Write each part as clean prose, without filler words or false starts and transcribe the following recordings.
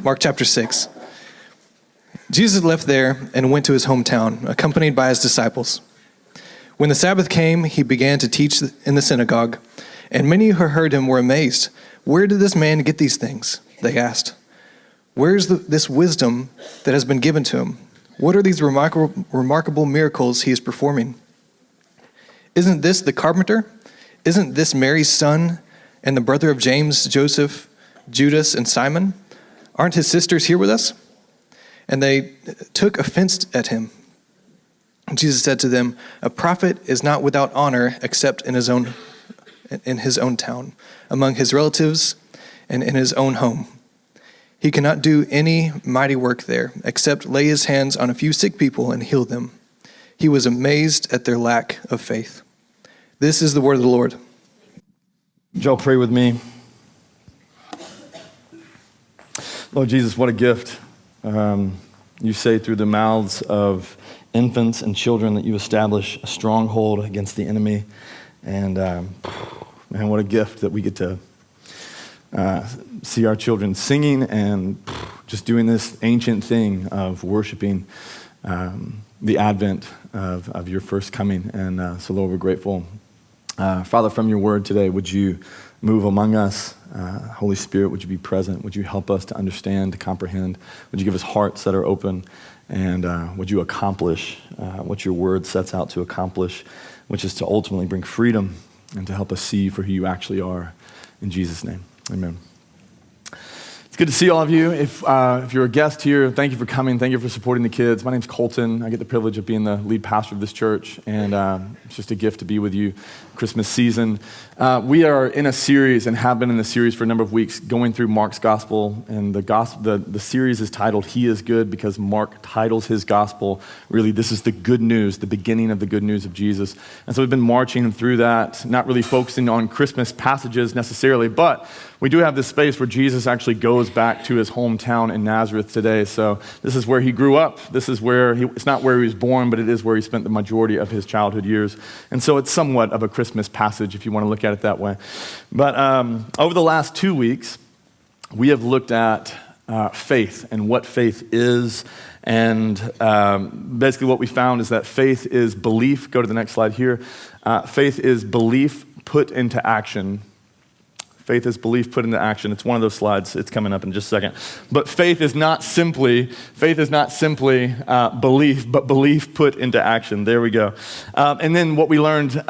Mark chapter 6. Jesus left there and went to his hometown, accompanied by his disciples. When the Sabbath came, he began to teach in the synagogue, and many who heard him were amazed. "Where did this man get these things?" they asked. "Where is this wisdom that has been given to him? What are these remarkable miracles he is performing? Isn't this the carpenter? Isn't this Mary's son and the brother of James, Joseph, Judas, and Simon? Aren't his sisters here with us?" And they took offense at him. Jesus said to them, "A prophet is not without honor except in his own town, among his relatives, and in his own home. He cannot do any mighty work there, except lay his hands on a few sick people and heal them." He was amazed at their lack of faith. This is the word of the Lord. Joe, pray with me. Lord Jesus, what a gift. You say through the mouths of infants and children that you establish a stronghold against the enemy. And man, what a gift that we get to see our children singing and just doing this ancient thing of worshiping the advent of your first coming. And so, Lord, we're grateful. Father, from your word today, would you move among us? Holy Spirit, would you be present? Would you help us to understand, to comprehend? Would you give us hearts that are open? And would you accomplish what your word sets out to accomplish, which is to ultimately bring freedom and to help us see for who you actually are. In Jesus' name, amen. It's good to see all of you. If you're a guest here, thank you for coming. Thank you for supporting the kids. My name's Coleton. I get the privilege of being the lead pastor of this church, and it's just a gift to be with you Christmas season. We are in a series and have been in the series for a number of weeks going through Mark's gospel, and the series is titled He is Good because Mark titles his gospel. Really, this is the good news, the beginning of the good news of Jesus. And so we've been marching through that, not really focusing on Christmas passages necessarily, but we do have this space where Jesus actually goes back to his hometown in Nazareth today. So this is where he grew up. This is where it's not where he was born, but it is where he spent the majority of his childhood years. And so it's somewhat of a Christmas passage if you want to look at it that way. But over the last 2 weeks, we have looked at faith and what faith is. And basically what we found is that faith is belief. Go to the next slide here. Faith is belief put into action. Faith is belief put into action. It's one of those slides. It's coming up in just a second. But faith is not simply belief, but belief put into action. There we go. And then what we learned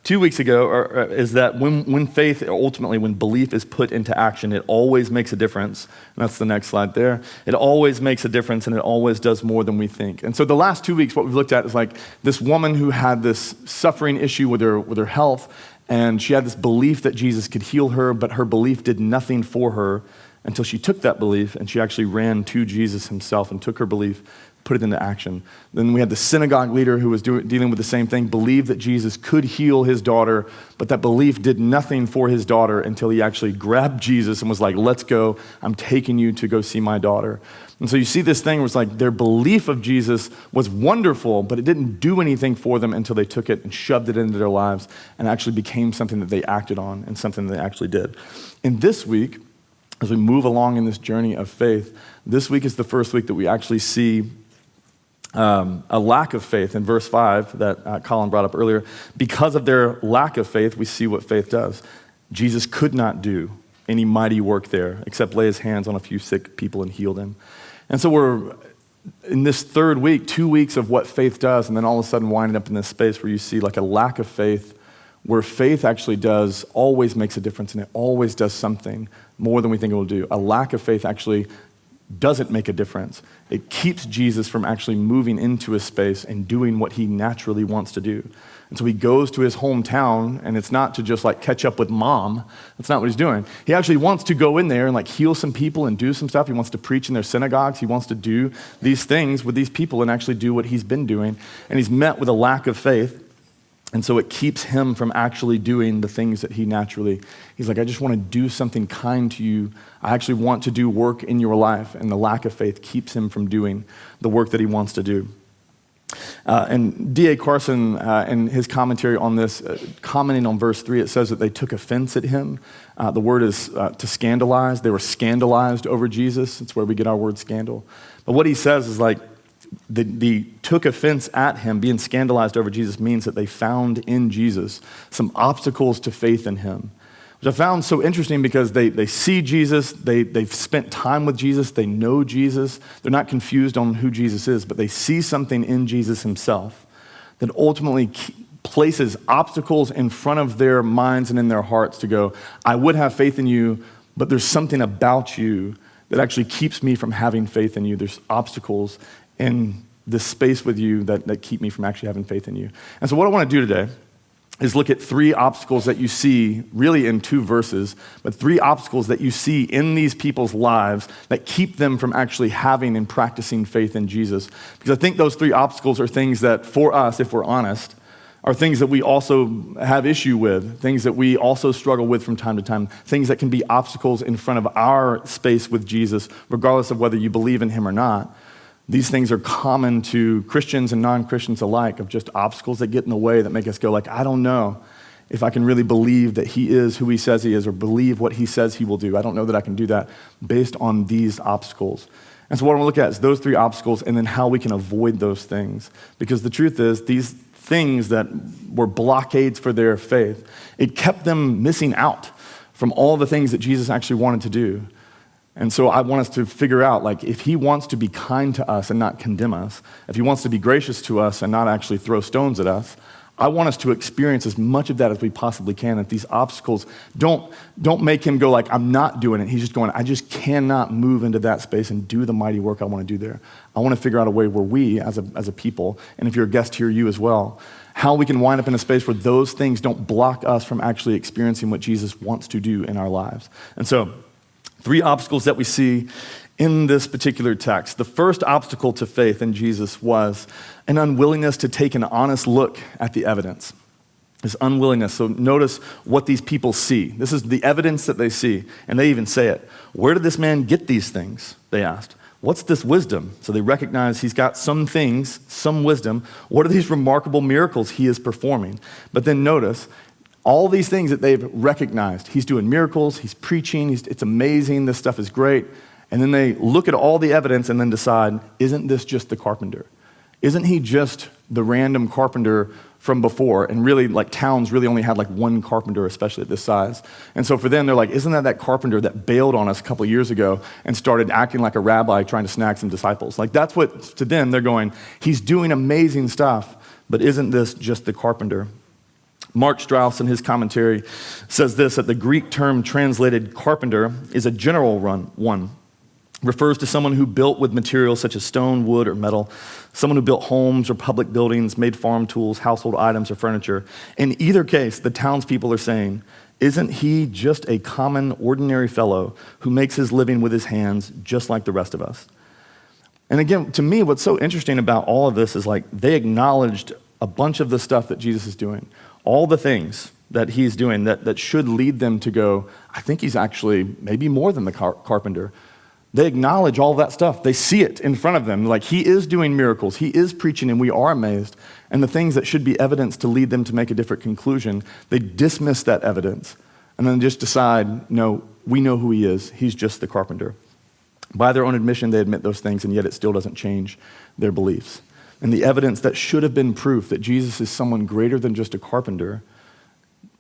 2 weeks ago is that when faith, ultimately when belief is put into action, it always makes a difference. And that's the next slide there. It always makes a difference, and it always does more than we think. And so the last 2 weeks, what we've looked at is like this woman who had this suffering issue with her health. And she had this belief that Jesus could heal her, but her belief did nothing for her until she took that belief and she actually ran to Jesus himself and took her belief, put it into action. Then we had the synagogue leader who was dealing with the same thing, believed that Jesus could heal his daughter, but that belief did nothing for his daughter until he actually grabbed Jesus and was like, "Let's go, I'm taking you to go see my daughter." And so you see this thing where it's like their belief of Jesus was wonderful, but it didn't do anything for them until they took it and shoved it into their lives and actually became something that they acted on and something they actually did. And this week, as we move along in this journey of faith, this week is the first week that we actually see a lack of faith. In verse 5 that Colin brought up earlier, because of their lack of faith, we see what faith does. Jesus could not do any mighty work there except lay his hands on a few sick people and heal them. And so we're in this third week, 2 weeks of what faith does, and then all of a sudden winding up in this space where you see like a lack of faith, where faith actually always makes a difference, and it always does something more than we think it will do. A lack of faith actually doesn't make a difference. It keeps Jesus from actually moving into a space and doing what he naturally wants to do. And so he goes to his hometown, and it's not to just like catch up with mom. That's not what he's doing. He actually wants to go in there and like heal some people and do some stuff. He wants to preach in their synagogues. He wants to do these things with these people and actually do what he's been doing. And he's met with a lack of faith. And so it keeps him from actually doing the things that he's like, I just want to do something kind to you. I actually want to do work in your life. And the lack of faith keeps him from doing the work that he wants to do. And D.A. Carson, in his commentary on this, commenting on verse 3, it says that they took offense at him. The word is to scandalize. They were scandalized over Jesus. It's where we get our word scandal. But what he says is like, the took offense at him, being scandalized over Jesus, means that they found in Jesus some obstacles to faith in him, which I found so interesting because they see Jesus, they've spent time with Jesus, they know Jesus, they're not confused on who Jesus is, but they see something in Jesus himself that ultimately places obstacles in front of their minds and in their hearts to go, I would have faith in you, but there's something about you that actually keeps me from having faith in you. There's obstacles in this space with you that keep me from actually having faith in you. And so what I want to do today is look at 3 obstacles that you see really in 2 verses, but 3 obstacles that you see in these people's lives that keep them from actually having and practicing faith in Jesus. Because I think those 3 obstacles are things that for us, if we're honest, are things that we also have issue with, things that we also struggle with from time to time, things that can be obstacles in front of our space with Jesus, regardless of whether you believe in him or not. These things are common to Christians and non-Christians alike, of just obstacles that get in the way that make us go like, I don't know if I can really believe that he is who he says he is or believe what he says he will do. I don't know that I can do that based on these obstacles. And so what I want to look at is those 3 obstacles and then how we can avoid those things. Because the truth is, these things that were blockades for their faith, it kept them missing out from all the things that Jesus actually wanted to do. And so I want us to figure out, like, if he wants to be kind to us and not condemn us, if he wants to be gracious to us and not actually throw stones at us, I want us to experience as much of that as we possibly can, that these obstacles don't make him go like, I'm not doing it. He's just going, I just cannot move into that space and do the mighty work I want to do there. I want to figure out a way where we, as a people, and if you're a guest here, you as well, how we can wind up in a space where those things don't block us from actually experiencing what Jesus wants to do in our lives. And so, 3 obstacles that we see in this particular text. The first obstacle to faith in Jesus was an unwillingness to take an honest look at the evidence. This unwillingness. So notice what these people see. This is the evidence that they see, and they even say it. Where did this man get these things? They asked. What's this wisdom? So they recognize he's got some things, some wisdom. What are these remarkable miracles he is performing? But then notice, all these things that they've recognized. He's doing miracles, he's preaching, it's amazing, this stuff is great. And then they look at all the evidence and then decide, isn't this just the carpenter? Isn't he just the random carpenter from before? And really, like, towns really only had like one carpenter, especially at this size. And so for them, they're like, isn't that carpenter that bailed on us a couple of years ago and started acting like a rabbi trying to snag some disciples? Like, that's what, to them, they're going, he's doing amazing stuff, but isn't this just the carpenter? Mark Strauss, in his commentary, says this, that the Greek term translated carpenter is a general one, refers to someone who built with materials such as stone, wood, or metal, someone who built homes or public buildings, made farm tools, household items, or furniture. In either case, the townspeople are saying, isn't he just a common, ordinary fellow who makes his living with his hands just like the rest of us? And again, to me, what's so interesting about all of this is like they acknowledged a bunch of the stuff that Jesus is doing. All the things that he's doing that should lead them to go, I think he's actually maybe more than the carpenter. They acknowledge all that stuff. They see it in front of them. Like, he is doing miracles. He is preaching, and we are amazed. And the things that should be evidence to lead them to make a different conclusion, they dismiss that evidence and then just decide, no, we know who he is. He's just the carpenter. By their own admission, they admit those things, and yet it still doesn't change their beliefs. And the evidence that should have been proof that Jesus is someone greater than just a carpenter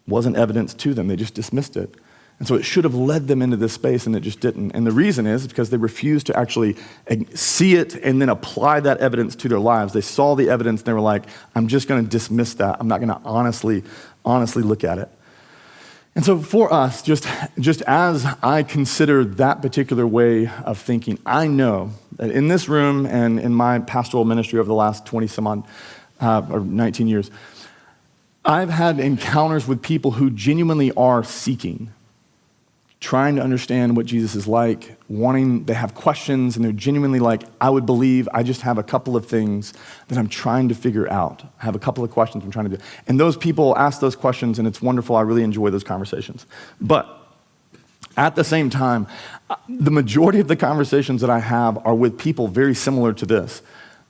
wasn't evidence to them. They just dismissed it. And so it should have led them into this space, and it just didn't. And the reason is because they refused to actually see it and then apply that evidence to their lives. They saw the evidence, and they were like, I'm just going to dismiss that. I'm not going to honestly look at it. And so for us, just as I consider that particular way of thinking, I know that in this room and in my pastoral ministry over the last 20 some odd, or 19 years, I've had encounters with people who genuinely are seeking, trying to understand what Jesus is like, they have questions, and they're genuinely like, I would believe, I just have a couple of things that I'm trying to figure out. I have a couple of questions I'm trying to do. And those people ask those questions, and it's wonderful. I really enjoy those conversations. But at the same time, the majority of the conversations that I have are with people very similar to this.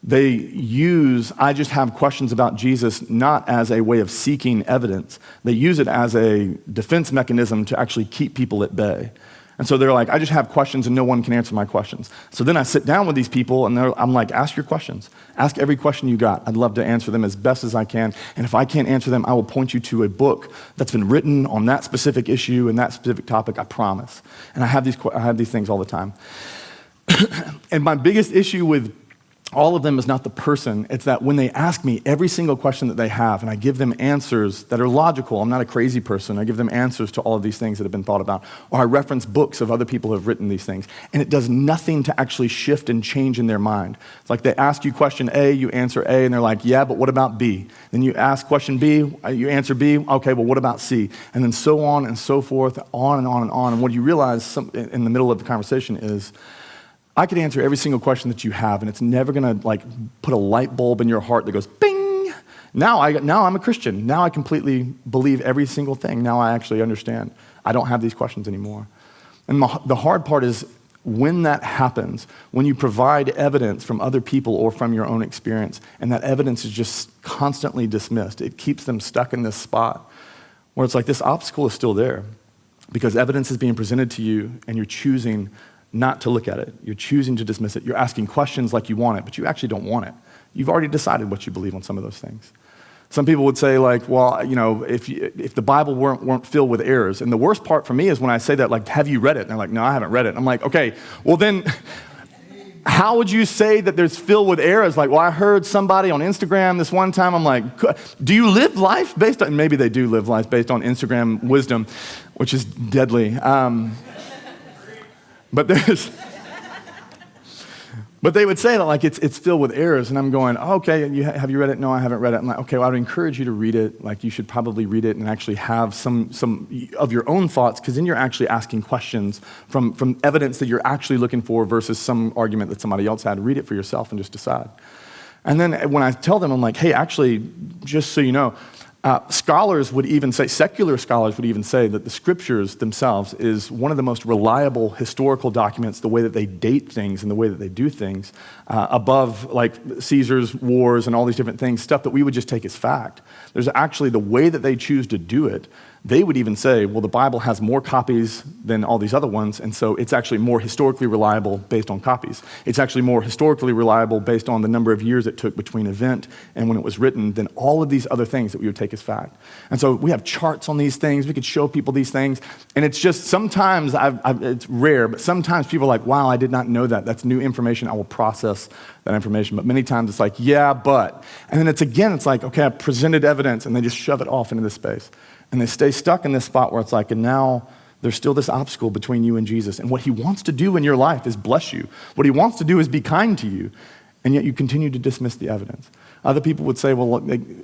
I just have questions about Jesus not as a way of seeking evidence. They use it as a defense mechanism to actually keep people at bay. And so they're like, I just have questions and no one can answer my questions. So then I sit down with these people and I'm like, ask your questions. Ask every question you got. I'd love to answer them as best as I can. And if I can't answer them, I will point you to a book that's been written on that specific issue and that specific topic, I promise. And I have these things all the time. And my biggest issue with all of them is not the person. It's that when they ask me every single question that they have, and I give them answers that are logical, I'm not a crazy person, I give them answers to all of these things that have been thought about, or I reference books of other people who have written these things, and it does nothing to actually shift and change in their mind. It's like they ask you question A, you answer A, and they're like, yeah, but what about B? Then you ask question B, you answer B, okay, well, what about C? And then so on and so forth, on and on and on. And what you realize in the middle of the conversation is, I could answer every single question that you have, and it's never going to put a light bulb in your heart that goes, bing! Now I'm a Christian. Now I completely believe every single thing. Now I actually understand. I don't have these questions anymore. And the hard part is when that happens, when you provide evidence from other people or from your own experience, and that evidence is just constantly dismissed. It keeps them stuck in this spot where it's like this obstacle is still there because evidence is being presented to you, and you're choosing not to look at it. You're choosing to dismiss it. You're asking questions like you want it, but you actually don't want it. You've already decided what you believe on some of those things. Some people would say, well, if the Bible weren't filled with errors, and the worst part for me is when I say that, have you read it? And they're like, no, I haven't read it. I'm like, okay, well then, how would you say that there's filled with errors? Well, I heard somebody on Instagram this one time. I'm like, do you live life based on, maybe they do live life based on Instagram wisdom, which is deadly. But they would say that it's filled with errors, and I'm going, oh, okay, have you read it? No, I haven't read it. I'm like, okay, well, I would encourage you to read it. You should probably read it and actually have some of your own thoughts, because then you're actually asking questions from evidence that you're actually looking for versus some argument that somebody else had. Read it for yourself and just decide. And then when I tell them, I'm like, hey, actually, just so you know, scholars would even say, secular scholars would even say that the scriptures themselves is one of the most reliable historical documents, the way that they date things and the way that they do things, above Caesar's wars and all these different things, stuff that we would just take as fact. There's actually the way that they choose to do it. They would even say, well, the Bible has more copies than all these other ones, and so it's actually more historically reliable based on copies. It's actually more historically reliable based on the number of years it took between event and when it was written than all of these other things that we would take as fact. And so we have charts on these things. We could show people these things, and it's just sometimes, it's rare, but sometimes people are like, wow, I did not know that. That's new information. I will process that information. But many times it's like, yeah, but. And then it's like, okay, I presented evidence, and they just shove it off into this space. And they stay stuck in this spot where it's like, and now there's still this obstacle between you and Jesus. And what he wants to do in your life is bless you. What he wants to do is be kind to you. And yet you continue to dismiss the evidence. Other people would say, well,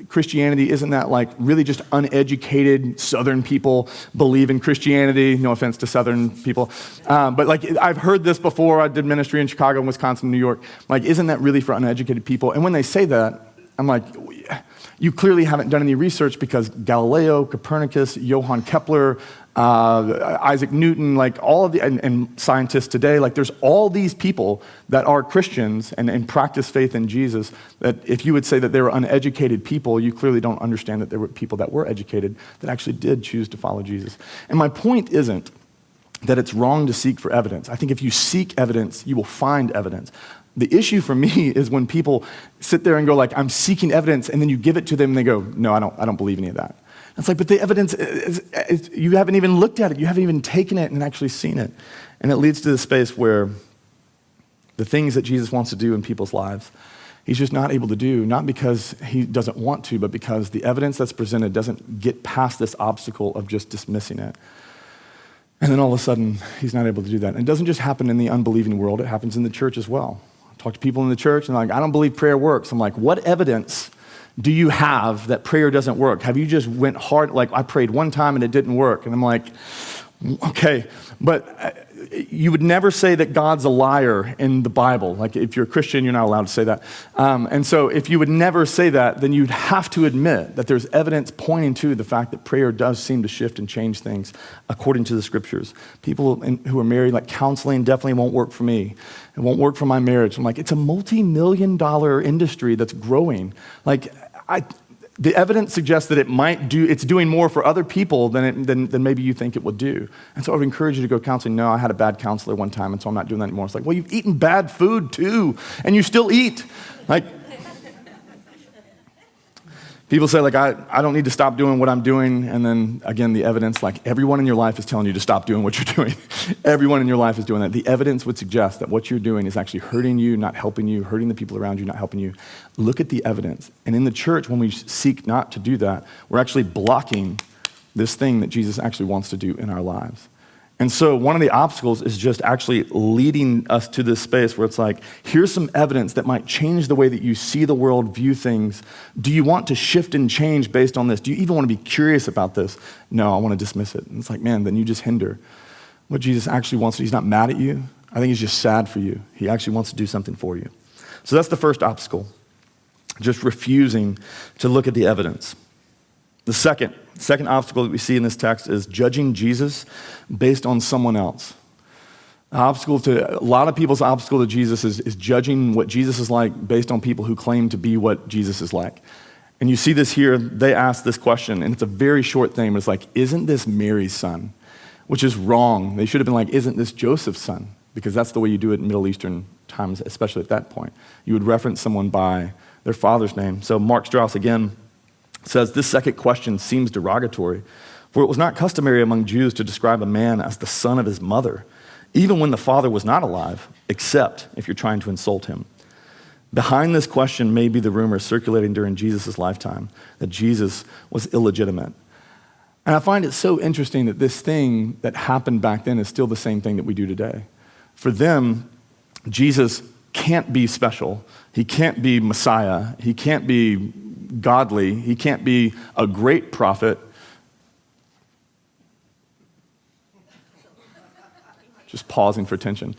Christianity, isn't that really just uneducated Southern people believe in Christianity? No offense to Southern people. But I've heard this before. I did ministry in Chicago, Wisconsin, New York. Isn't that really for uneducated people? And when they say that, I'm like, you clearly haven't done any research, because Galileo, Copernicus, Johann Kepler, Isaac Newton, all of the and scientists today, there's all these people that are Christians and practice faith in Jesus, that if you would say that they were uneducated people, you clearly don't understand that there were people that were educated that actually did choose to follow Jesus. And my point isn't that it's wrong to seek for evidence. I think if you seek evidence, you will find evidence. The issue for me is when people sit there and go I'm seeking evidence, and then you give it to them and they go, no, I don't believe any of that. It's but the evidence, you haven't even looked at it. You haven't even taken it and actually seen it. And it leads to the space where the things that Jesus wants to do in people's lives, he's just not able to do, not because he doesn't want to, but because the evidence that's presented doesn't get past this obstacle of just dismissing it. And then all of a sudden, he's not able to do that. And it doesn't just happen in the unbelieving world, it happens in the church as well. Talk to people in the church, and I don't believe prayer works. I'm like, what evidence do you have that prayer doesn't work? Have you just went hard, I prayed one time and it didn't work? And I'm like, okay, but you would never say that God's a liar in the Bible. Like if you're a Christian, you're not allowed to say that. And so if you would never say that, then you'd have to admit that there's evidence pointing to the fact that prayer does seem to shift and change things according to the scriptures. People who are married, like counseling definitely won't work for me. It won't work for my marriage. I'm like, it's a multi-million-dollar industry that's growing. Like, the evidence suggests that it's doing more for other people than maybe you think it would do. And so I would encourage you to go counseling. No, I had a bad counselor one time, and so I'm not doing that anymore. It's like, well, you've eaten bad food too, and you still eat. Like, people say, like, I don't need to stop doing what I'm doing. And then, again, the evidence, like, everyone in your life is telling you to stop doing what you're doing. Everyone in your life is doing that. The evidence would suggest that what you're doing is actually hurting you, not helping you, hurting the people around you, not helping you. Look at the evidence. And in the church, when we seek not to do that, we're actually blocking this thing that Jesus actually wants to do in our lives. And so one of the obstacles is just actually leading us to this space where it's like, here's some evidence that might change the way that you see the world, view things. Do you want to shift and change based on this? Do you even want to be curious about this? No, I want to dismiss it. And it's like, man, then you just hinder what Jesus actually wants to do. He's not mad at you. I think he's just sad for you. He actually wants to do something for you. So that's the first obstacle, just refusing to look at the evidence. The second obstacle that we see in this text is judging Jesus based on someone else. A lot of people's obstacle to Jesus is judging what Jesus is like based on people who claim to be what Jesus is like. And you see this here, they ask this question, and it's a very short thing, but it's like, isn't this Mary's son? Which is wrong. They should have been like, isn't this Joseph's son? Because that's the way you do it in Middle Eastern times, especially at that point. You would reference someone by their father's name. So Mark Strauss, again, says this second question seems derogatory, for it was not customary among Jews to describe a man as the son of his mother, even when the father was not alive, except if you're trying to insult him. Behind this question may be the rumor circulating during Jesus' lifetime that Jesus was illegitimate. And I find it so interesting that this thing that happened back then is still the same thing that we do today. For them, Jesus can't be special. He can't be Messiah. He can't be godly. He can't be a great prophet. Just pausing for tension.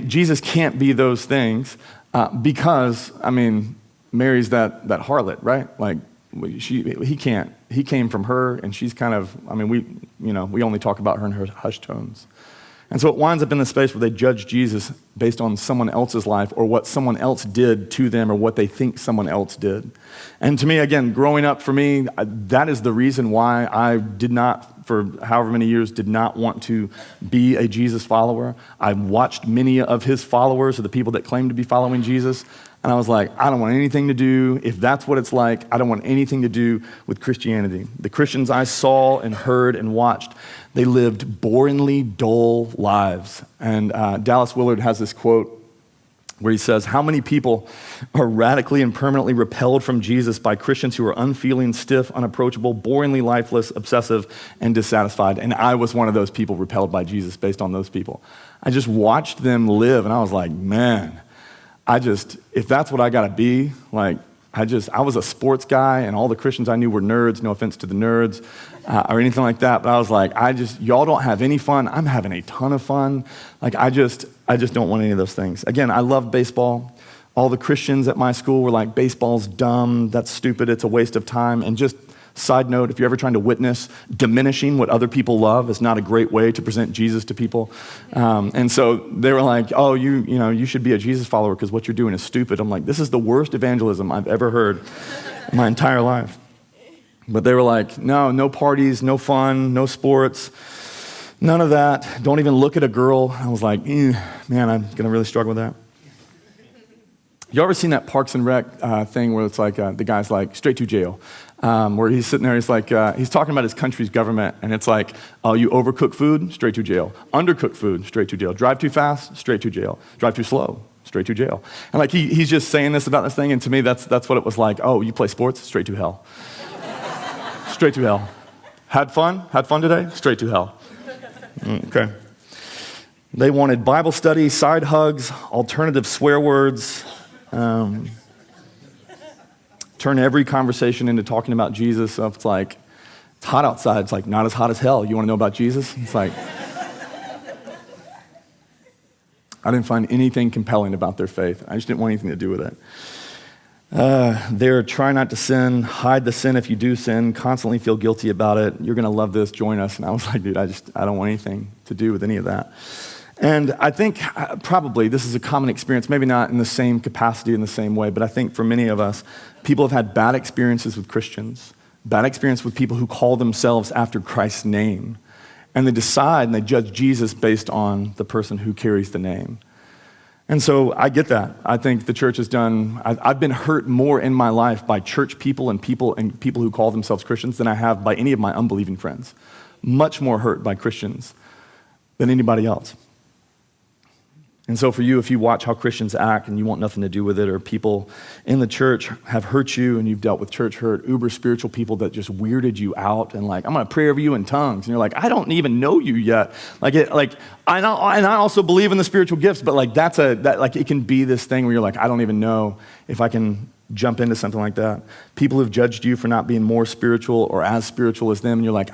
Jesus can't be those things because, Mary's that harlot, right? Like, he can't. He came from her, and she's kind of, we only talk about her in her hushed tones. And so it winds up in the space where they judge Jesus based on someone else's life or what someone else did to them or what they think someone else did. And to me, again, growing up for me, that is the reason why I did not, for however many years, did not want to be a Jesus follower. I watched many of his followers or the people that claimed to be following Jesus, and I was like, I don't want anything to do, if that's what it's like, I don't want anything to do with Christianity. The Christians I saw and heard and watched, they lived boringly dull lives. And Dallas Willard has this quote where he says, how many people are radically and permanently repelled from Jesus by Christians who are unfeeling, stiff, unapproachable, boringly lifeless, obsessive, and dissatisfied? And I was one of those people repelled by Jesus based on those people. I just watched them live, and I was like, man, if that's what I gotta be, like, I was a sports guy, and all the Christians I knew were nerds, no offense to the nerds, or anything like that, but I was like, y'all don't have any fun, I'm having a ton of fun. Like, I just don't want any of those things. Again, I love baseball. All the Christians at my school were like, baseball's dumb, that's stupid, it's a waste of time, and just side note, if you're ever trying to witness, diminishing what other people love is not a great way to present Jesus to people. And so they were like, oh, you should be a Jesus follower because what you're doing is stupid. I'm like, this is the worst evangelism I've ever heard in my entire life. But they were like, no parties, no fun, no sports, none of that. Don't even look at a girl. I was like, man, I'm going to really struggle with that. You ever seen that Parks and Rec thing where it's like the guy's like, straight to jail? Where he's sitting there, he's like, he's talking about his country's government, and it's like, oh, you overcook food, straight to jail. Undercook food, straight to jail. Drive too fast, straight to jail. Drive too slow, straight to jail. And like he's just saying this about this thing, and to me, that's what it was like. Oh, you play sports, straight to hell. Straight to hell. Had fun today, straight to hell. Okay. They wanted Bible study, side hugs, alternative swear words. Turn every conversation into talking about Jesus. So if it's like, it's hot outside, it's like, not as hot as hell. You want to know about Jesus? It's like, I didn't find anything compelling about their faith. I just didn't want anything to do with it. They're try not to sin, hide the sin if you do sin, constantly feel guilty about it. You're going to love this, join us. And I was like, dude, I don't want anything to do with any of that. And I think probably this is a common experience, maybe not in the same capacity, in the same way, but I think for many of us, people have had bad experiences with Christians, bad experience with people who call themselves after Christ's name. And they decide and they judge Jesus based on the person who carries the name. And so I get that. I think the church has done, I've been hurt more in my life by church people and people who call themselves Christians than I have by any of my unbelieving friends. Much more hurt by Christians than anybody else. And so for you, if you watch how Christians act and you want nothing to do with it, or people in the church have hurt you and you've dealt with church hurt, uber spiritual people that just weirded you out and like, I'm going to pray over you in tongues. And you're like, I don't even know you yet. I also believe in the spiritual gifts, but like it can be this thing where you're like, I don't even know if I can jump into something like that. People who've judged you for not being more spiritual or as spiritual as them. And you're like,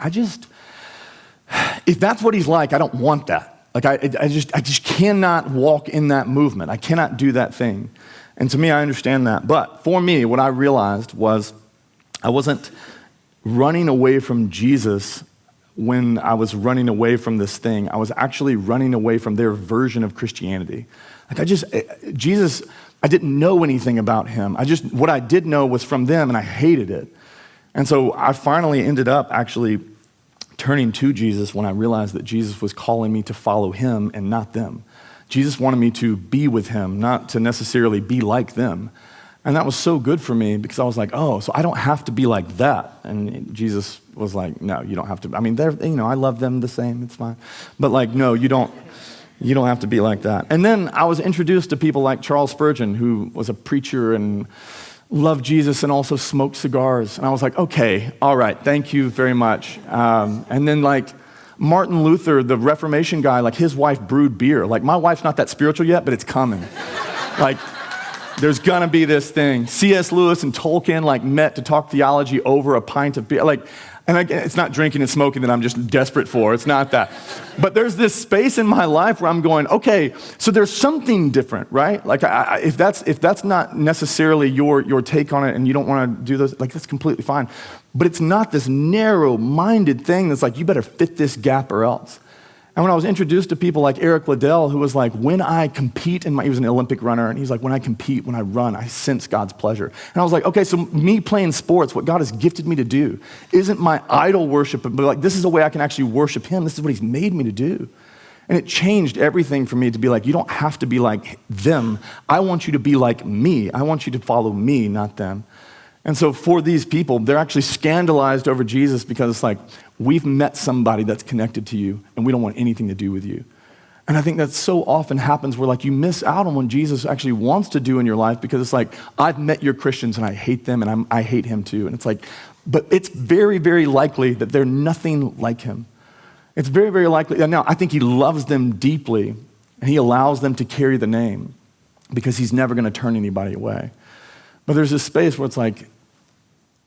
if that's what he's like, I don't want that. Like I just cannot walk in that movement. I cannot do that thing. And to me, I understand that. But for me, what I realized was I wasn't running away from Jesus when I was running away from this thing. I was actually running away from their version of Christianity. Jesus, I didn't know anything about him. What I did know was from them, and I hated it. And so I finally ended up actually turning to Jesus when I realized that Jesus was calling me to follow him and not them. Jesus wanted me to be with him, not to necessarily be like them. And that was so good for me because I was like, oh, so I don't have to be like that. And Jesus was like, no, you don't have to. I mean, I love them the same, it's fine. But like, no, you don't have to be like that. And then I was introduced to people like Charles Spurgeon, who was a preacher and loved Jesus and also smoked cigars. And I was like, okay, all right, thank you very much. And then like Martin Luther, the Reformation guy, like his wife brewed beer. Like my wife's not that spiritual yet, but it's coming. Like there's gonna be this thing. C.S. Lewis and Tolkien like met to talk theology over a pint of beer. And again, it's not drinking and smoking that I'm just desperate for. It's not that. But there's this space in my life where I'm going, okay, so there's something different, right? Like if that's not necessarily your take on it and you don't want to do those, like that's completely fine. But it's not this narrow-minded thing that's like, you better fit this gap or else. And when I was introduced to people like Eric Liddell, who was like, when I compete, he was an Olympic runner, and he's like, when I compete, when I run, I sense God's pleasure. And I was like, okay, so me playing sports, what God has gifted me to do, isn't my idol worship, but like, this is a way I can actually worship him. This is what he's made me to do. And it changed everything for me to be like, you don't have to be like them. I want you to be like me. I want you to follow me, not them. And so for these people, they're actually scandalized over Jesus because it's like, we've met somebody that's connected to you and we don't want anything to do with you. And I think that so often happens where like you miss out on what Jesus actually wants to do in your life because it's like, I've met your Christians and I hate them and I hate him too. And it's like, but it's very, very likely that they're nothing like him. It's very, very likely. Now, I think he loves them deeply and he allows them to carry the name because he's never going to turn anybody away. But there's this space where it's like,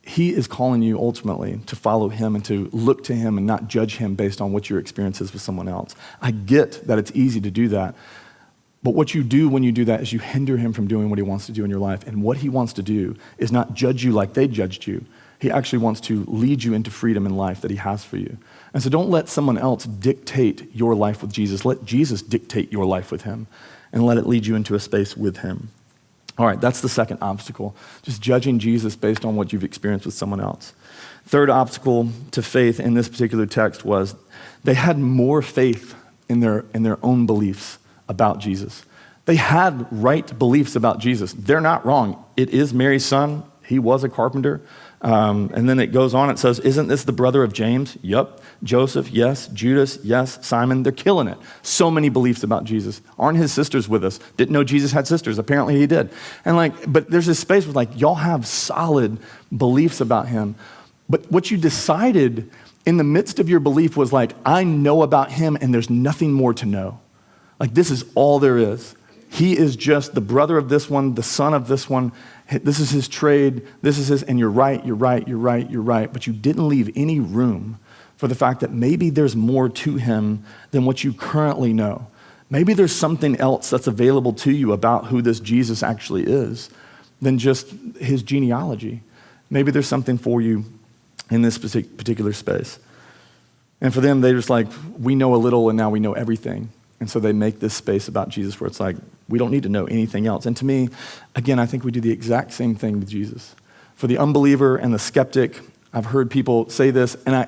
he is calling you ultimately to follow him and to look to him and not judge him based on what your experience is with someone else. I get that it's easy to do that, but what you do when you do that is you hinder him from doing what he wants to do in your life. And what he wants to do is not judge you like they judged you. He actually wants to lead you into freedom in life that he has for you. And so don't let someone else dictate your life with Jesus. Let Jesus dictate your life with him and let it lead you into a space with him. All right, that's the second obstacle, just judging Jesus based on what you've experienced with someone else. Third obstacle to faith in this particular text was they had more faith in their own beliefs about Jesus. They had right beliefs about Jesus. They're not wrong. It is Mary's son. He was a carpenter. And then it goes on, it says, isn't this the brother of James? Yep. Joseph, yes. Judas, yes. Simon, they're killing it. So many beliefs about Jesus. Aren't his sisters with us? Didn't know Jesus had sisters. Apparently he did. And but there's this space where y'all have solid beliefs about him. But what you decided in the midst of your belief was I know about him and there's nothing more to know. This is all there is. He is just the brother of this one, the son of this one. This is his trade. This is his, and you're right. But you didn't leave any room for the fact that maybe there's more to him than what you currently know. Maybe there's something else that's available to you about who this Jesus actually is than just his genealogy. Maybe there's something for you in this particular space. And for them, they're just like, we know a little and now we know everything. And so they make this space about Jesus where it's like, we don't need to know anything else. And to me, again, I think we do the exact same thing with Jesus. For the unbeliever and the skeptic, I've heard people say this, and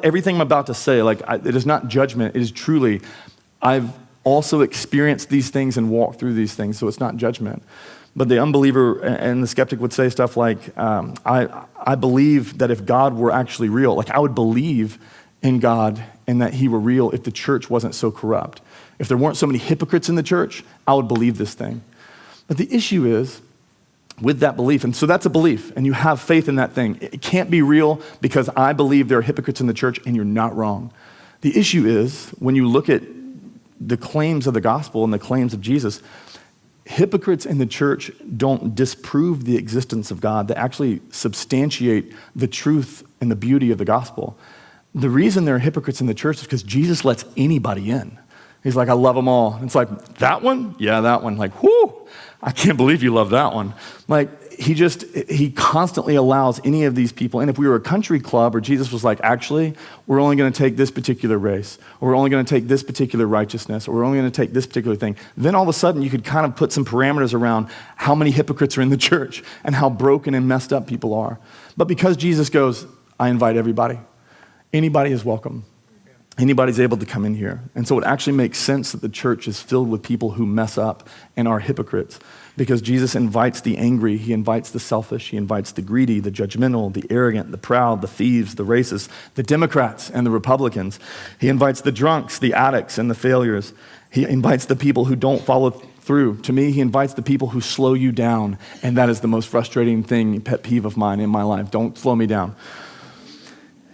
everything I'm about to say, it is not judgment, it is truly, I've also experienced these things and walked through these things, so it's not judgment. But the unbeliever and the skeptic would say stuff like, I believe that if God were actually real, like I would believe in God and that he were real if the church wasn't so corrupt. If there weren't so many hypocrites in the church, I would believe this thing. But the issue is with that belief, and so that's a belief, and you have faith in that thing. It can't be real because I believe there are hypocrites in the church, and you're not wrong. The issue is when you look at the claims of the gospel and the claims of Jesus, hypocrites in the church don't disprove the existence of God. They actually substantiate the truth and the beauty of the gospel. The reason there are hypocrites in the church is because Jesus lets anybody in. He's like, I love them all. It's like, that one? Yeah, that one. Like, whoo, I can't believe you love that one. Like, he constantly allows any of these people. And if we were a country club or Jesus was like, actually, we're only going to take this particular race, or we're only going to take this particular righteousness, or we're only going to take this particular thing, then all of a sudden you could kind of put some parameters around how many hypocrites are in the church and how broken and messed up people are. But because Jesus goes, I invite everybody. Anybody is welcome. Anybody's able to come in here. And so it actually makes sense that the church is filled with people who mess up and are hypocrites, because Jesus invites the angry, he invites the selfish, he invites the greedy, the judgmental, the arrogant, the proud, the thieves, the racists, the Democrats and the Republicans. He invites the drunks, the addicts, and the failures. He invites the people who don't follow through. To me, he invites the people who slow you down, and that is the most frustrating thing, pet peeve of mine in my life. Don't slow me down.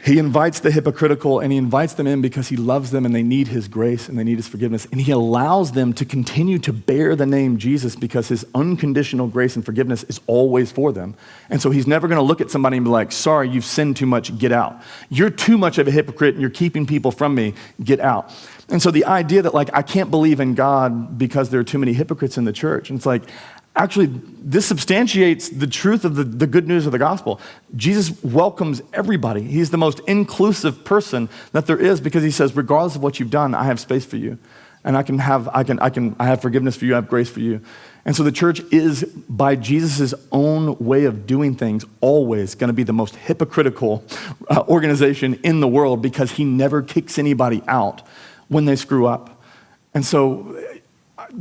He invites the hypocritical, and he invites them in because he loves them and they need his grace and they need his forgiveness. And he allows them to continue to bear the name Jesus because his unconditional grace and forgiveness is always for them. And so he's never going to look at somebody and be like, sorry, you've sinned too much, get out. You're too much of a hypocrite and you're keeping people from me, get out. And so the idea that I can't believe in God because there are too many hypocrites in the church, and it's like, actually, this substantiates the truth of the good news of the gospel. Jesus welcomes everybody. He's the most inclusive person that there is because he says, regardless of what you've done, I have space for you. And I have forgiveness for you, I have grace for you. And so the church is, by Jesus' own way of doing things, always going to be the most hypocritical organization in the world because he never kicks anybody out when they screw up. And so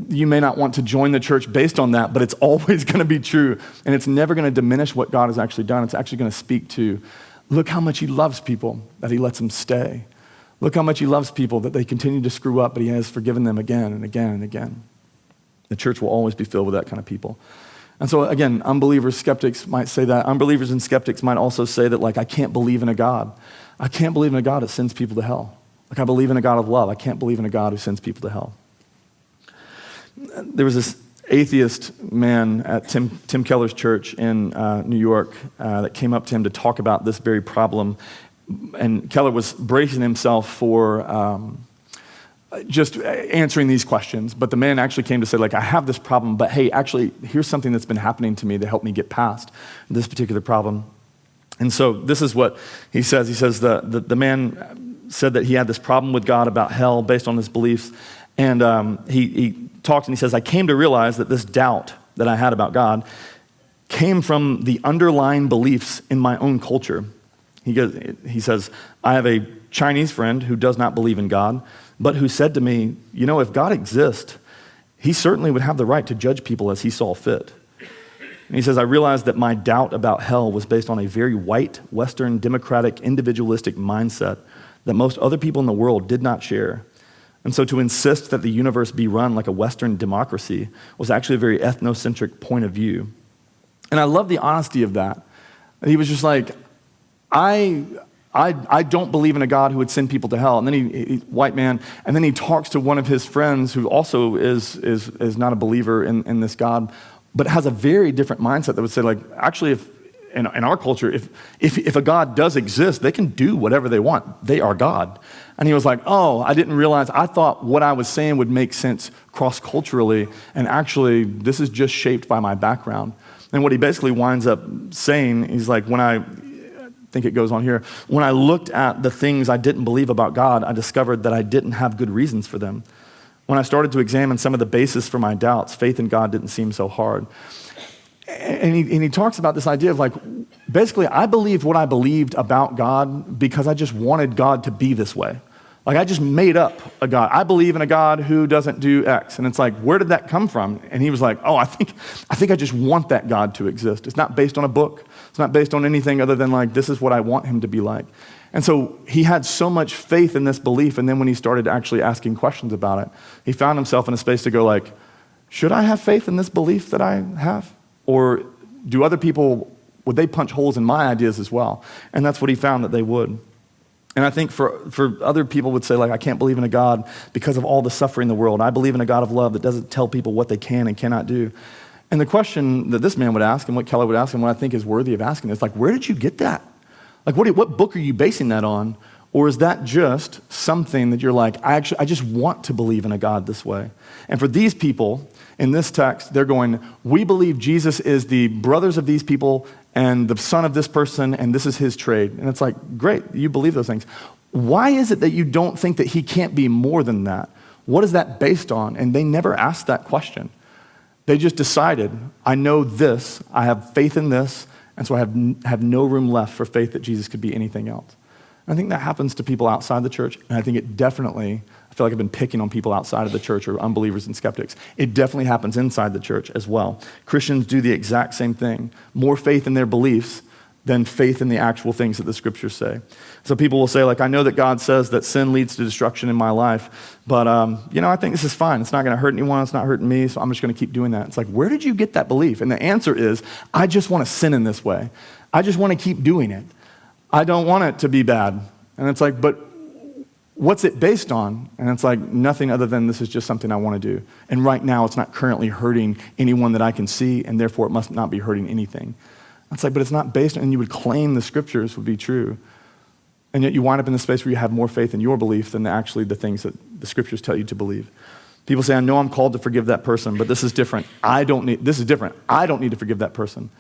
you may not want to join the church based on that, but it's always going to be true. And it's never going to diminish what God has actually done. It's actually going to speak to, look how much he loves people, that he lets them stay. Look how much he loves people, that they continue to screw up, but he has forgiven them again and again and again. The church will always be filled with that kind of people. And so again, unbelievers, skeptics might say that. Unbelievers and skeptics might also say that, I can't believe in a God. I can't believe in a God that sends people to hell. I believe in a God of love. I can't believe in a God who sends people to hell. There was this atheist man at Tim Keller's church in New York that came up to him to talk about this very problem. And Keller was bracing himself for just answering these questions. But the man actually came to say, I have this problem, but hey, actually, here's something that's been happening to me to help me get past this particular problem. And so this is what he says. He says the man said that he had this problem with God about hell based on his beliefs. And he talked and he says, I came to realize that this doubt that I had about God came from the underlying beliefs in my own culture. He says, I have a Chinese friend who does not believe in God, but who said to me, if God exists, he certainly would have the right to judge people as he saw fit. And he says, I realized that my doubt about hell was based on a very white, Western, democratic, individualistic mindset that most other people in the world did not share. And so to insist that the universe be run like a Western democracy was actually a very ethnocentric point of view. And I love the honesty of that. He was just like, I don't believe in a God who would send people to hell. And then he white man, and then he talks to one of his friends who also is not a believer in this God, but has a very different mindset that would say, actually, in our culture, if a God does exist, they can do whatever they want. They are God. And he was like, oh, I didn't realize, I thought what I was saying would make sense cross-culturally, and actually this is just shaped by my background. And what he basically winds up saying, he's like, I think it goes on here, when I looked at the things I didn't believe about God, I discovered that I didn't have good reasons for them. When I started to examine some of the basis for my doubts, faith in God didn't seem so hard. And he talks about this idea of like, basically, I believed what I believed about God because I just wanted God to be this way. Like, I just made up a God. I believe in a God who doesn't do X. And it's like, where did that come from? And he was like, oh, I think I just want that God to exist. It's not based on a book. It's not based on anything other than like, this is what I want him to be like. And so he had so much faith in this belief. And then when he started actually asking questions about it, he found himself in a space to go like, should I have faith in this belief that I have? Or do other people, would they punch holes in my ideas as well? And that's what he found that they would. And I think for other people would say, like, I can't believe in a God because of all the suffering in the world. I believe in a God of love that doesn't tell people what they can and cannot do. And the question that this man would ask and what Keller would ask and what I think is worthy of asking is, like, where did you get that? Like, what book are you basing that on? Or is that just something that you're like, I just want to believe in a God this way? And for these people, in this text, they're going, we believe Jesus is the brothers of these people and the son of this person, and this is his trade. And it's like, great, you believe those things. Why is it that you don't think that he can't be more than that? What is that based on? And they never asked that question. They just decided, I know this, I have faith in this, and so I have no room left for faith that Jesus could be anything else. And I think that happens to people outside the church, and I think it definitely, I feel like I've been picking on people outside of the church or unbelievers and skeptics. It definitely happens inside the church as well. Christians do the exact same thing. More faith in their beliefs than faith in the actual things that the scriptures say. So people will say, like, I know that God says that sin leads to destruction in my life, but I think this is fine. It's not going to hurt anyone. It's not hurting me, so I'm just going to keep doing that. It's like, where did you get that belief? And the answer is, I just want to sin in this way. I just want to keep doing it. I don't want it to be bad. And it's like, but what's it based on? And it's like, nothing other than this is just something I want to do. And right now, it's not currently hurting anyone that I can see, and therefore it must not be hurting anything. It's like, but it's not based on, and you would claim the scriptures would be true. And yet you wind up in the space where you have more faith in your belief than actually the things that the scriptures tell you to believe. People say, I know I'm called to forgive that person, but this is different. This is different. I don't need to forgive that person.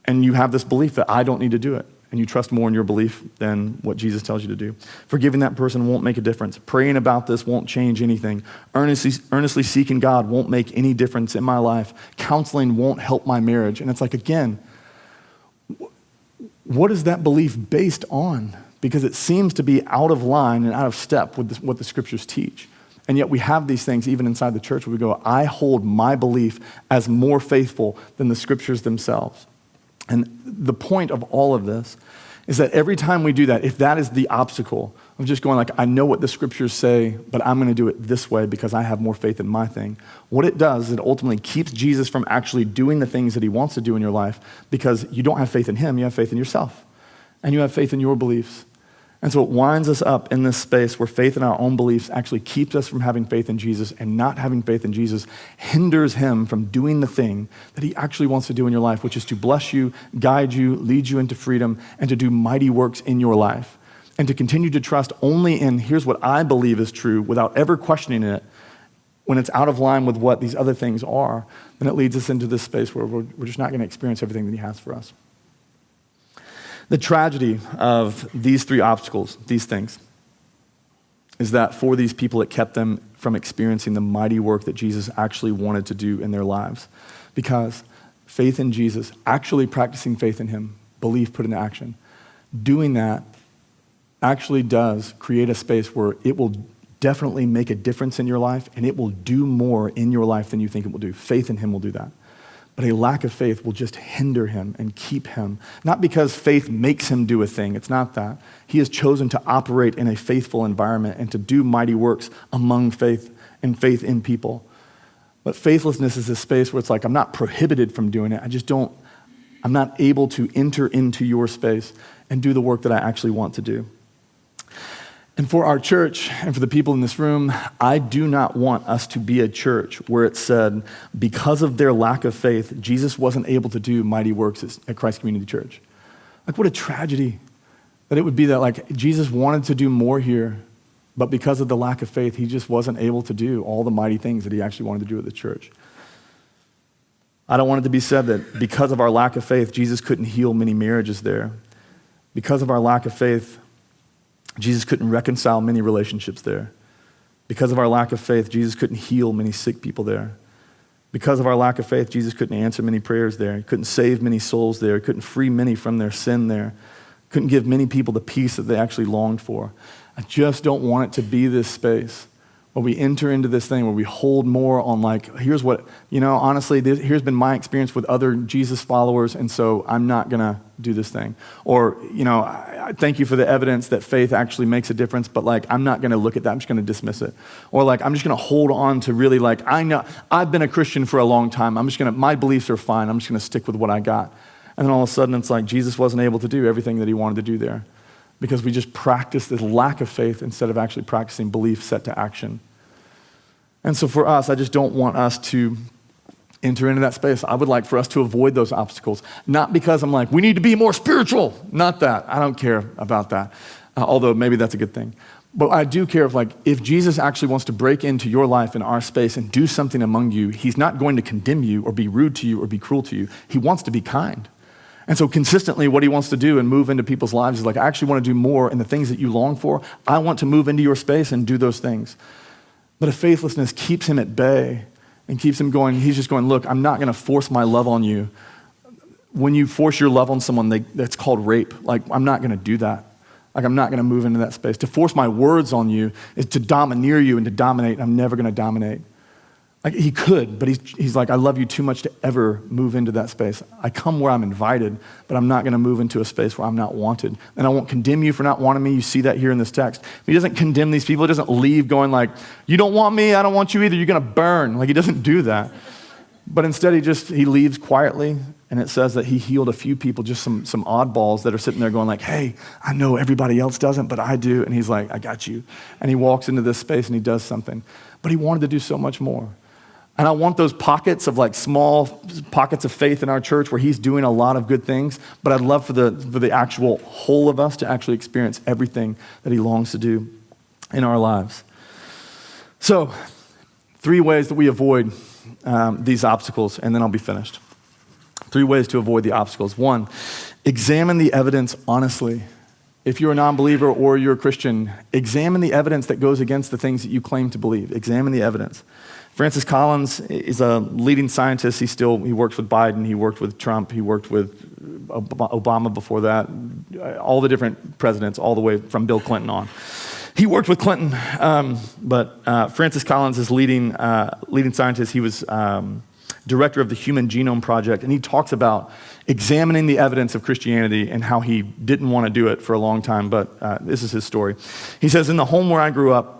And you have this belief that I don't need to do it. And you trust more in your belief than what Jesus tells you to do. Forgiving that person won't make a difference. Praying about this won't change anything. Earnestly seeking God won't make any difference in my life. Counseling won't help my marriage. And it's like, again, what is that belief based on? Because it seems to be out of line and out of step with what the scriptures teach. And yet we have these things even inside the church where we go, I hold my belief as more faithful than the scriptures themselves. And the point of all of this is that every time we do that, if that is the obstacle of just going like, I know what the scriptures say, but I'm going to do it this way because I have more faith in my thing, what it does is it ultimately keeps Jesus from actually doing the things that he wants to do in your life because you don't have faith in him, you have faith in yourself. And you have faith in your beliefs. And so it winds us up in this space where faith in our own beliefs actually keeps us from having faith in Jesus, and not having faith in Jesus hinders him from doing the thing that he actually wants to do in your life, which is to bless you, guide you, lead you into freedom, and to do mighty works in your life. And to continue to trust only in, here's what I believe is true, without ever questioning it, when it's out of line with what these other things are, then it leads us into this space where we're just not going to experience everything that he has for us. The tragedy of these three obstacles, these things, is that for these people, it kept them from experiencing the mighty work that Jesus actually wanted to do in their lives. Because faith in Jesus, actually practicing faith in him, belief put into action, doing that actually does create a space where it will definitely make a difference in your life, and it will do more in your life than you think it will do. Faith in him will do that. But a lack of faith will just hinder him and keep him. Not because faith makes him do a thing. It's not that. He has chosen to operate in a faithful environment and to do mighty works among faith and faith in people. But faithlessness is a space where it's like, I'm not prohibited from doing it. I'm not able to enter into your space and do the work that I actually want to do. And for our church and for the people in this room, I do not want us to be a church where it said, because of their lack of faith, Jesus wasn't able to do mighty works at Christ Community Church. Like, what a tragedy that it would be that, like, Jesus wanted to do more here, but because of the lack of faith, he just wasn't able to do all the mighty things that he actually wanted to do at the church. I don't want it to be said that because of our lack of faith, Jesus couldn't heal many marriages there. Because of our lack of faith, Jesus couldn't reconcile many relationships there. Because of our lack of faith, Jesus couldn't heal many sick people there. Because of our lack of faith, Jesus couldn't answer many prayers there. He couldn't save many souls there. He couldn't free many from their sin there. Couldn't give many people the peace that they actually longed for. I just don't want it to be this space where we enter into this thing where we hold more on, like, here's what, honestly, here's been my experience with other Jesus followers, and so I'm not going to do this thing. Or, I thank you for the evidence that faith actually makes a difference, but, like, I'm not going to look at that. I'm just going to dismiss it. Or, like, I'm just going to hold on to really, like, I know I've been a Christian for a long time. My beliefs are fine. I'm just going to stick with what I got. And then all of a sudden it's like Jesus wasn't able to do everything that he wanted to do there because we just practiced this lack of faith instead of actually practicing belief set to action. And so for us, I just don't want us to enter into that space. I would like for us to avoid those obstacles, not because I'm like, we need to be more spiritual. Not that. I don't care about that, although maybe that's a good thing. But I do care if Jesus actually wants to break into your life in our space and do something among you, he's not going to condemn you or be rude to you or be cruel to you. He wants to be kind. And so consistently what he wants to do and move into people's lives is like, I actually want to do more in the things that you long for. I want to move into your space and do those things. But if faithlessness keeps him at bay and keeps him going, he's just going, look, I'm not going to force my love on you. When you force your love on someone, that's called rape. Like, I'm not going to do that. Like, I'm not going to move into that space. To force my words on you is to domineer you and to dominate. I'm never going to dominate. Like, he could, but he's like, I love you too much to ever move into that space. I come where I'm invited, but I'm not going to move into a space where I'm not wanted. And I won't condemn you for not wanting me. You see that here in this text. He doesn't condemn these people. He doesn't leave going like, you don't want me, I don't want you either. You're going to burn. Like, he doesn't do that. But instead, he leaves quietly, and it says that he healed a few people, just some oddballs that are sitting there going like, hey, I know everybody else doesn't, but I do. And he's like, I got you. And he walks into this space and he does something. But he wanted to do so much more. And I want those pockets of like small pockets of faith in our church where he's doing a lot of good things, but I'd love for the actual whole of us to actually experience everything that he longs to do in our lives. So, 3 ways that we avoid these obstacles, and then I'll be finished. 3 ways to avoid the obstacles. 1, examine the evidence honestly. If you're a non-believer or you're a Christian, examine the evidence that goes against the things that you claim to believe. Examine the evidence. Francis Collins is a leading scientist. He works with Biden. He worked with Trump. He worked with Obama before that. All the different presidents, all the way from Bill Clinton on. He worked with Clinton, but Francis Collins is leading scientist. He was director of the Human Genome Project, and he talks about examining the evidence of Christianity and how he didn't want to do it for a long time, but this is his story. He says, in the home where I grew up,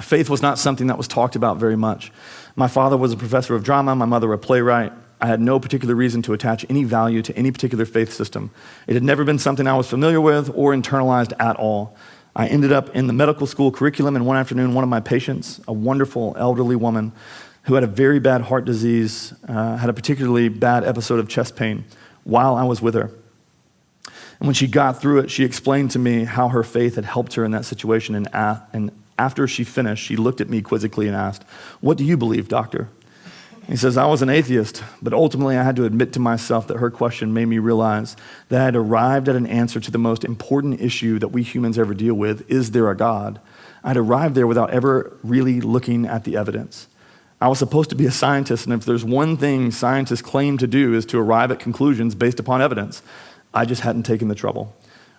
faith was not something that was talked about very much. My father was a professor of drama, my mother a playwright. I had no particular reason to attach any value to any particular faith system. It had never been something I was familiar with or internalized at all. I ended up in the medical school curriculum, and one afternoon, one of my patients, a wonderful elderly woman who had a very bad heart disease, had a particularly bad episode of chest pain while I was with her. And when she got through it, she explained to me how her faith had helped her in that situation, and after she finished, she looked at me quizzically and asked, "What do you believe, doctor?" He says, I was an atheist, but ultimately I had to admit to myself that her question made me realize that I had arrived at an answer to the most important issue that we humans ever deal with, is there a God? I had arrived there without ever really looking at the evidence. I was supposed to be a scientist, and if there's one thing scientists claim to do is to arrive at conclusions based upon evidence, I just hadn't taken the trouble.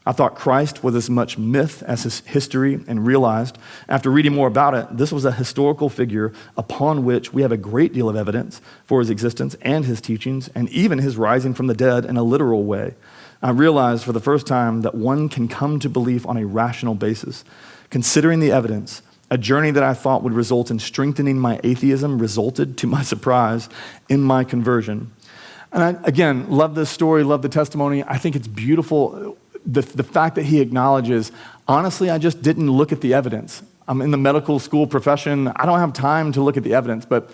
I thought Christ was as much myth as his history, and realized, after reading more about it, this was a historical figure upon which we have a great deal of evidence for his existence and his teachings, and even his rising from the dead in a literal way. I realized for the first time that one can come to belief on a rational basis. Considering the evidence, a journey that I thought would result in strengthening my atheism resulted, to my surprise, in my conversion. And I, again, love this story, love the testimony. I think it's beautiful. the fact that he acknowledges, honestly, I just didn't look at the evidence. I'm in the medical school profession. I don't have time to look at the evidence, but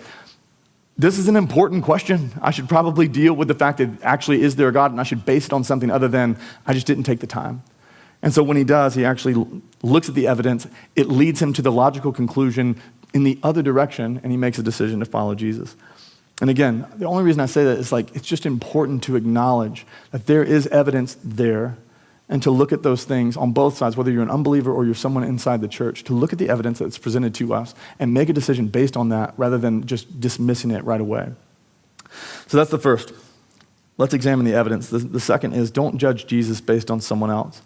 this is an important question. I should probably deal with the fact that actually is there a God, and I should base it on something other than I just didn't take the time. And so when he does, he actually looks at the evidence. It leads him to the logical conclusion in the other direction, and he makes a decision to follow Jesus. And again, the only reason I say that is it's just important to acknowledge that there is evidence there, and to look at those things on both sides, whether you're an unbeliever or you're someone inside the church, to look at the evidence that's presented to us and make a decision based on that rather than just dismissing it right away. So that's the first. Let's examine the evidence. The second is don't judge Jesus based on someone else.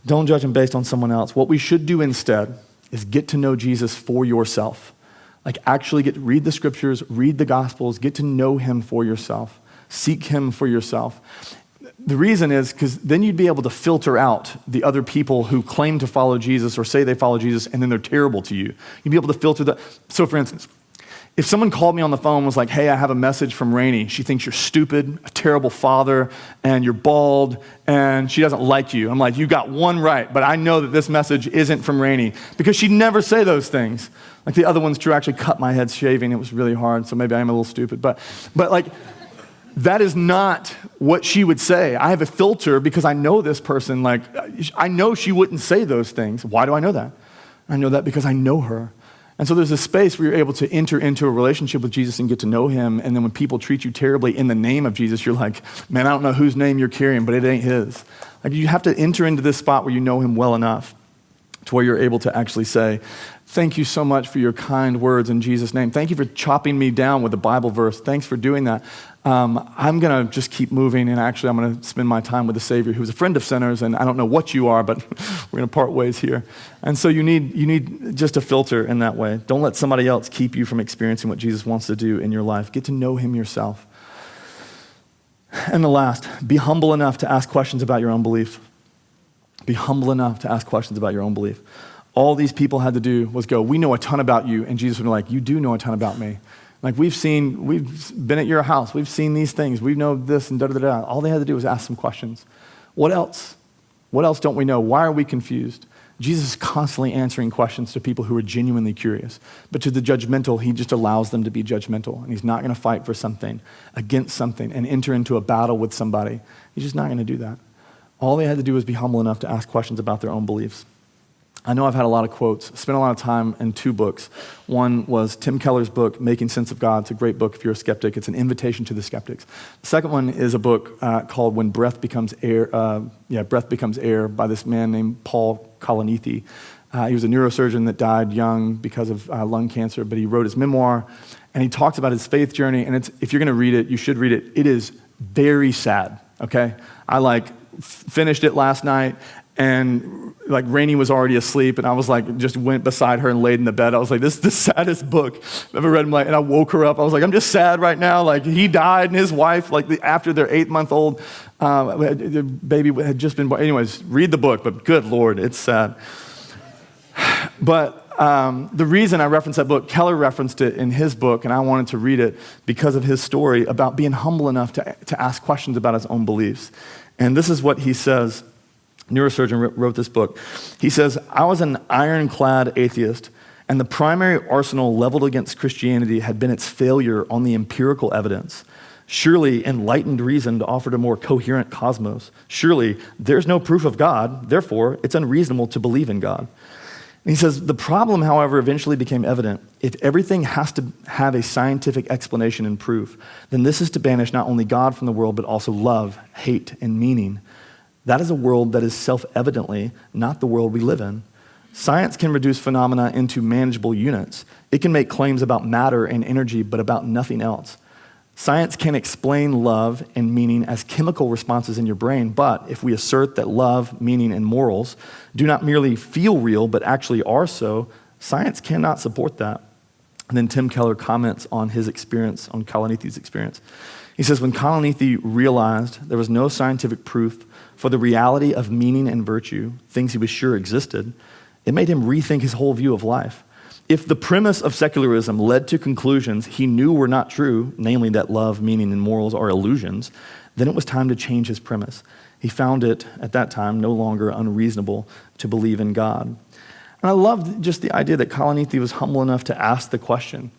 Don't judge him based on someone else. What we should do instead is get to know Jesus for yourself. Actually read the scriptures, read the gospels, get to know him for yourself. Seek him for yourself. The reason is because then you'd be able to filter out the other people who claim to follow Jesus or say they follow Jesus and then they're terrible to you. You'd be able to filter that. So for instance, if someone called me on the phone and was like, hey, I have a message from Rainey. She thinks you're stupid, a terrible father, and you're bald, and she doesn't like you. I'm like, you got one right, but I know that this message isn't from Rainey because she'd never say those things. The other one's true. I actually cut my head shaving. It was really hard, so maybe I am a little stupid. But that is not what she would say. I have a filter because I know this person. I know she wouldn't say those things. Why do I know that? I know that because I know her. And so there's a space where you're able to enter into a relationship with Jesus and get to know him. And then when people treat you terribly in the name of Jesus, you're like, man, I don't know whose name you're carrying, but it ain't his. You have to enter into this spot where you know him well enough to where you're able to actually say, thank you so much for your kind words in Jesus' name. Thank you for chopping me down with a Bible verse. Thanks for doing that. I'm going to just keep moving, and actually I'm going to spend my time with the Savior who's a friend of sinners, and I don't know what you are, but we're going to part ways here. And so you need just a filter in that way. Don't let somebody else keep you from experiencing what Jesus wants to do in your life. Get to know him yourself. And the last, be humble enough to ask questions about your own belief. Be humble enough to ask questions about your own belief. All these people had to do was go, we know a ton about you, and Jesus would be like, you do know a ton about me. We've been at your house, we've seen these things, we know this and da-da-da-da. All they had to do was ask some questions. What else? What else don't we know? Why are we confused? Jesus is constantly answering questions to people who are genuinely curious. But to the judgmental, he just allows them to be judgmental. And he's not going to fight for something, against something, and enter into a battle with somebody. He's just not going to do that. All they had to do was be humble enough to ask questions about their own beliefs. I know I've had a lot of quotes, spent a lot of time in 2 books. One was Tim Keller's book, Making Sense of God. It's a great book if you're a skeptic. It's an invitation to the skeptics. The second one is a book called When Breath Becomes Air, Breath Becomes Air by this man named Paul Kalanithi. He was a neurosurgeon that died young because of lung cancer, but he wrote his memoir, and he talks about his faith journey, and if you're going to read it, you should read it. It is very sad, okay? I finished it last night, and Rainey was already asleep, and I was just went beside her and laid in the bed. I was like, this is the saddest book I've ever read in my life. And I woke her up. I was like, I'm just sad right now. He died, and his wife, after their 8-month-old the baby had just been born. Anyways, read the book, but good Lord, it's sad. But the reason I referenced that book, Keller referenced it in his book, and I wanted to read it because of his story about being humble enough to ask questions about his own beliefs. And this is what he says. Neurosurgeon wrote this book. He says, I was an ironclad atheist, and the primary arsenal leveled against Christianity had been its failure on the empirical evidence. Surely enlightened reason offered a more coherent cosmos. Surely there's no proof of God, therefore it's unreasonable to believe in God. And he says, the problem, however, eventually became evident. If everything has to have a scientific explanation and proof, then this is to banish not only God from the world, but also love, hate, and meaning. That is a world that is self-evidently not the world we live in. Science can reduce phenomena into manageable units. It can make claims about matter and energy, but about nothing else. Science can explain love and meaning as chemical responses in your brain, but if we assert that love, meaning, and morals do not merely feel real, but actually are so, science cannot support that. And then Tim Keller comments on his experience, on Kalanithi's experience. He says, when Kalanithi realized there was no scientific proof for the reality of meaning and virtue, things he was sure existed, it made him rethink his whole view of life. If the premise of secularism led to conclusions he knew were not true, namely that love, meaning, and morals are illusions, then it was time to change his premise. He found it, at that time, no longer unreasonable to believe in God. And I love just the idea that Kalanithi was humble enough to ask the question.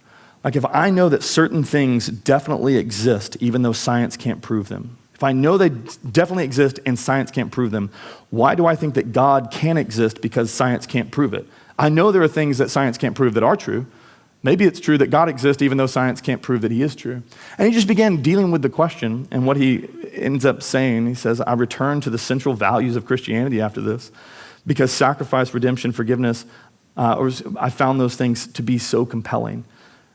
Like, if I know that certain things definitely exist, even though science can't prove them, if I know they definitely exist and science can't prove them, why do I think that God can exist because science can't prove it? I know there are things that science can't prove that are true. Maybe it's true that God exists even though science can't prove that he is true. And he just began dealing with the question, and what he ends up saying, he says, I return to the central values of Christianity after this, because sacrifice, redemption, forgiveness, I found those things to be so compelling.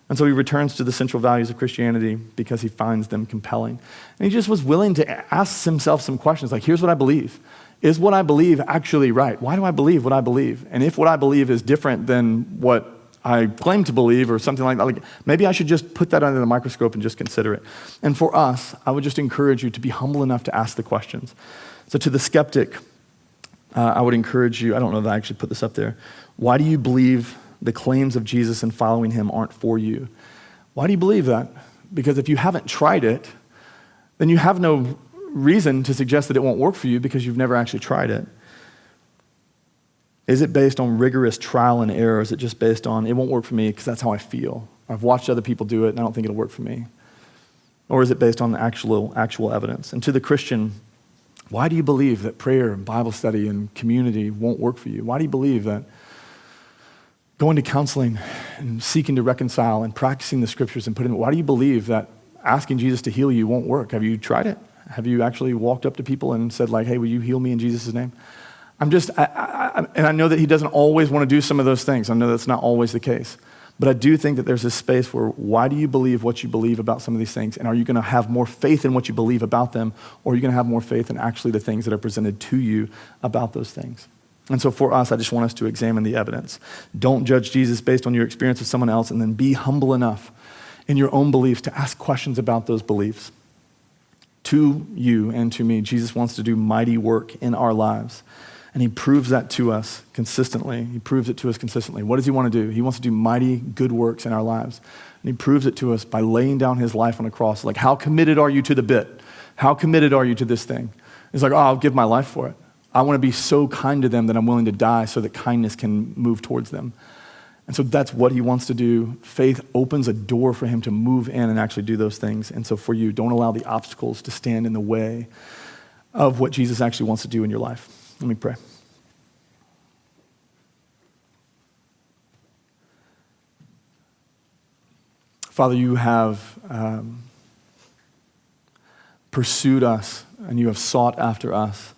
And so he returns to the central values of Christianity because he finds them compelling. And he just was willing to ask himself some questions like, here's what I believe. Is what I believe actually right? Why do I believe what I believe? And if what I believe is different than what I claim to believe or something like that, like maybe I should just put that under the microscope and just consider it. And for us, I would just encourage you to be humble enough to ask the questions. So to the skeptic, I would encourage you, I don't know if I actually put this up there, why do you believe the claims of Jesus and following him aren't for you? Why do you believe that? Because if you haven't tried it, then you have no reason to suggest that it won't work for you because you've never actually tried it. Is it based on rigorous trial and error? Is it just based on, it won't work for me because that's how I feel? I've watched other people do it and I don't think it'll work for me. Or is it based on actual evidence? And to the Christian, why do you believe that prayer and Bible study and community won't work for you? Why do you believe that going to counseling and seeking to reconcile and practicing the scriptures and why do you believe that asking Jesus to heal you won't work? Have you tried it? Have you actually walked up to people and said like, hey, will you heal me in Jesus' name? And I know that he doesn't always want to do some of those things. I know that's not always the case. But I do think that there's this space where why do you believe what you believe about some of these things? And are you going to have more faith in what you believe about them? Or are you going to have more faith in actually the things that are presented to you about those things? And so for us, I just want us to examine the evidence. Don't judge Jesus based on your experience with someone else, and then be humble enough in your own beliefs to ask questions about those beliefs. To you and to me, Jesus wants to do mighty work in our lives. And he proves that to us consistently. He proves it to us consistently. What does he want to do? He wants to do mighty good works in our lives. And he proves it to us by laying down his life on a cross. Like, how committed are you to the bit? How committed are you to this thing? It's like, oh, I'll give my life for it. I want to be so kind to them that I'm willing to die so that kindness can move towards them. And so that's what he wants to do. Faith opens a door for him to move in and actually do those things. And so for you, don't allow the obstacles to stand in the way of what Jesus actually wants to do in your life. Let me pray. Father, you have pursued us and you have sought after us.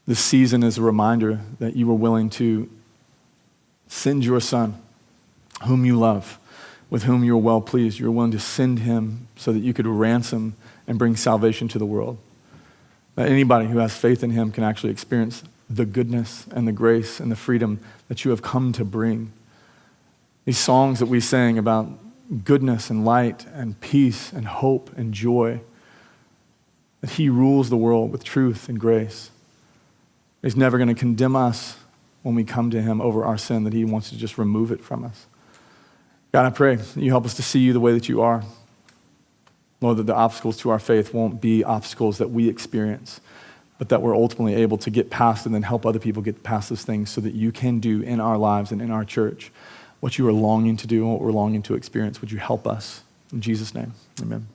This season is a reminder that you were willing to send your son, whom you love, with whom you are well pleased. You were willing to send him so that you could ransom and bring salvation to the world. That anybody who has faith in him can actually experience the goodness and the grace and the freedom that you have come to bring. These songs that we sang about goodness and light and peace and hope and joy, that he rules the world with truth and grace. He's never going to condemn us when we come to him over our sin, that he wants to just remove it from us. God, I pray that you help us to see you the way that you are. Lord, that the obstacles to our faith won't be obstacles that we experience, but that we're ultimately able to get past and then help other people get past those things so that you can do in our lives and in our church what you are longing to do and what we're longing to experience. Would you help us? In Jesus' name, amen.